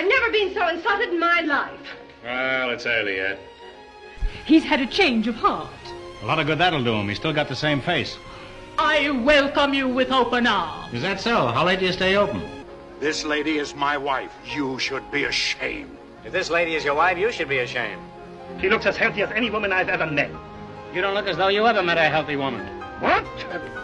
I've never been so insulted in my life. Well, it's early yet. He's had a change of heart. A lot of good that'll do him. He's still got the same face. I welcome you with open arms. Is that so? How late do you stay open? This lady is my wife. You should be ashamed. If this lady is your wife, you should be ashamed. She looks as healthy as any woman I've ever met. You don't look as though you ever met a healthy woman. What?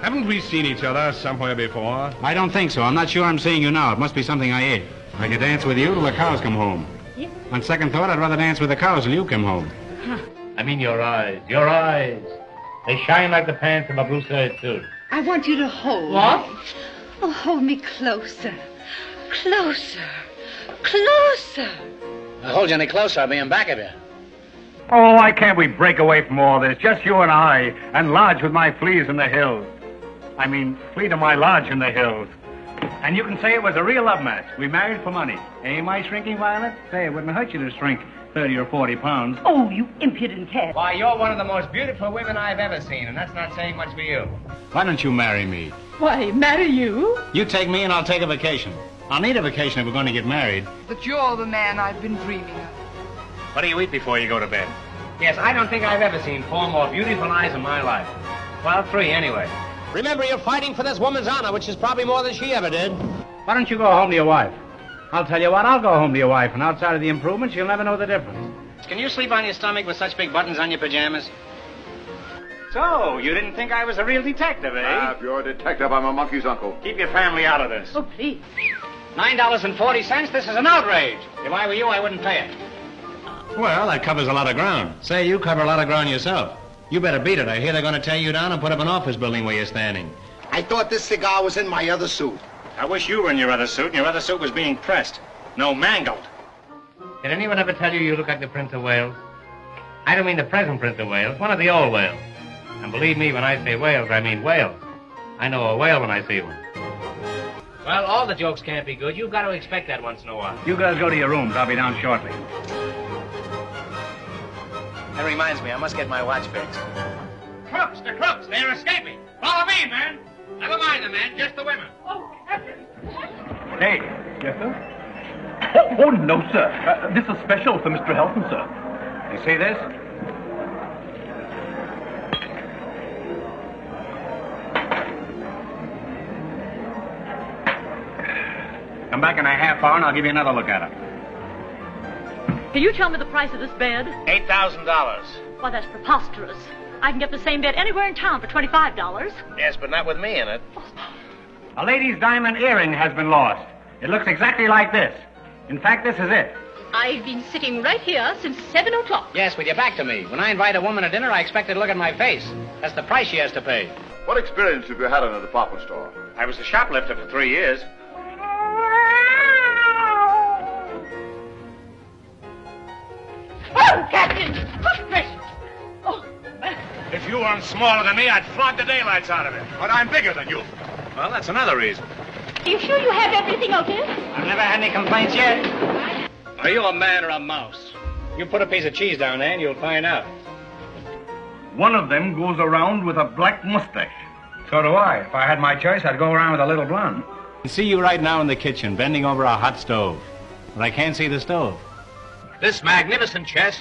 Haven't we seen each other somewhere before? I don't think so. I'm not sure I'm seeing you now. It must be something I ate. I could dance with you till the cows come home. Yeah. On second thought, I'd rather dance with the cows till you come home. I mean your eyes. Your eyes. They shine like the pants of a blue suede suit. I want you to hold What? me. Oh, hold me closer. Closer. Closer. I'll hold you any closer, I'll be in back of you. Oh, why can't we break away from all this? Just you and I, and lodge with my fleas in the hills. I mean, flee to my lodge in the hills. And you can say it was a real love match. We married for money. Eh, my shrinking Violet? Say, it wouldn't hurt you to shrink 30 or 40 pounds. Oh, you impudent cat. Why, you're one of the most beautiful women I've ever seen, and that's not saying much for you. Why don't you marry me? Why, marry you? You take me and I'll take a vacation. I'll need a vacation if we're going to get married. But you're the man I've been dreaming of. What do you eat before you go to bed? Yes, I don't think I've ever seen 4 more beautiful eyes in my life. Well, 3 anyway. Remember, you're fighting for this woman's honor, which is probably more than she ever did. Why don't you go home to your wife? I'll tell you what, I'll go home to your wife, and outside of the improvements, you'll never know the difference. Can you sleep on your stomach with such big buttons on your pajamas? So, you didn't think I was a real detective, eh? If you're a detective, I'm a monkey's uncle. Keep your family out of this. Oh, please. $9.40? This is an outrage. If I were you, I wouldn't pay it. Well, that covers a lot of ground. Say, you cover a lot of ground yourself. You better beat it. I hear they're going to tear you down and put up an office building where you're standing. I thought this cigar was in my other suit. I wish you were in your other suit and your other suit was being pressed. No, mangled. Did anyone ever tell you you look like the Prince of Wales? I don't mean the present Prince of Wales, one of the old Wales. And believe me, when I say Wales, I mean whales. I know a whale when I see one. Well, all the jokes can't be good. You've got to expect that once in a while. You guys go to your rooms. I'll be down shortly. That reminds me, I must get my watch fixed. Crooks, the crooks, they're escaping. Follow me, man. Never mind the men, just the women. Oh, Captain. Hey. Yes, sir? Oh, no, sir. This is special for Mr. Helton, sir. You see this? Come back in a half hour and I'll give you another look at it. Can you tell me the price of this bed? $8,000. Why, that's preposterous. I can get the same bed anywhere in town for $25. Yes, but not with me in it. A lady's diamond earring has been lost. It looks exactly like this. In fact, this is it. I've been sitting right here since 7 o'clock. Yes, with your back to me. When I invite a woman to dinner, I expect her to look at my face. That's the price she has to pay. What experience have you had in a department store? I was a shoplifter for 3 years. Oh, Captain! Oh, gracious! Oh, If you weren't smaller than me, I'd flog the daylights out of it. But I'm bigger than you. Well, that's another reason. are you sure you have everything okay? I've never had any complaints yet. Are you a man or a mouse? You put a piece of cheese down there and you'll find out. One of them goes around with a black mustache. So do I. If I had my choice, I'd go around with a little blonde. I see you right now in the kitchen, bending over a hot stove. But I can't see the stove. This magnificent chest.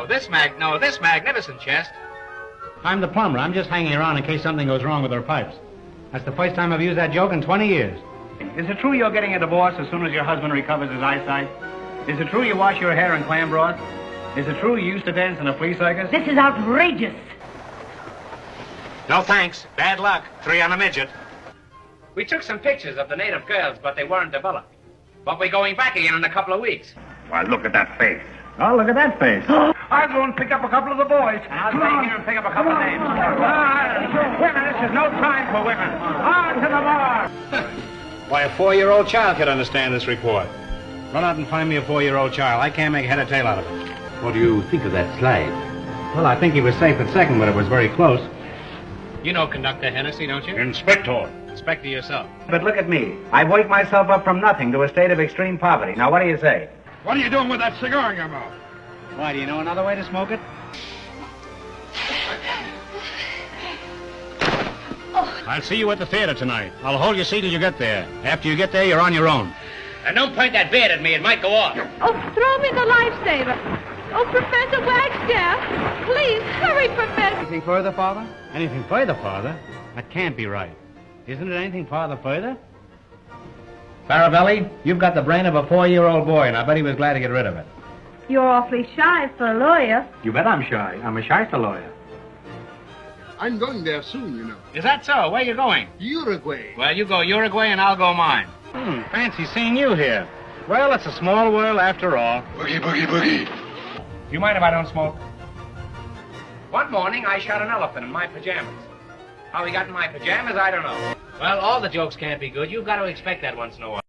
This magnificent chest. I'm the plumber. I'm just hanging around in case something goes wrong with our pipes. That's the first time I've used that joke in 20 years. Is it true you're getting a divorce as soon as your husband recovers his eyesight? Is it true you wash your hair in clam broth? Is it true you used to dance in a flea circus? This is outrageous. No thanks. Bad luck. 3 on a midget. We took some pictures of the native girls, but they weren't developed. But we're going back again in a couple of weeks. Why, look at that face. Oh, look at that face. I'll go and pick up a couple of the boys. And I'll stay here and pick up a couple of names. Women, this is no time for women. On to the bar. Why, a 4-year-old child could understand this report. Run out and find me a 4-year-old child. I can't make head or tail out of it. What do you think of that slide? Well, I think he was safe at second, but it was very close. You know Conductor Hennessy, don't you? Inspector. Inspector yourself. But look at me. I've worked myself up from nothing to a state of extreme poverty. Now, what do you say? What are you doing with that cigar in your mouth? Why, do you know another way to smoke it? I'll see you at the theater tonight. I'll hold your seat till you get there. After you get there, you're on your own. And don't point that beard at me. It might go off. Oh, throw me the lifesaver. Oh, Professor Wagstaff. Please, hurry, Professor. Anything further, Father? Anything further, Father? That can't be right. Isn't it anything farther further? Farabelli, you've got the brain of a 4-year-old boy, and I bet he was glad to get rid of it. You're awfully shy for a lawyer. You bet I'm shy. I'm a shyster lawyer. I'm going there soon, you know. Is that so? Where are you going? Uruguay. Well, you go Uruguay and I'll go mine. Fancy seeing you here. Well, it's a small world after all. Boogie, boogie, boogie. Do you mind if I don't smoke? One morning, I shot an elephant in my pajamas. How he got in my pajamas, I don't know. Well, all the jokes can't be good. You've got to expect that once in a while.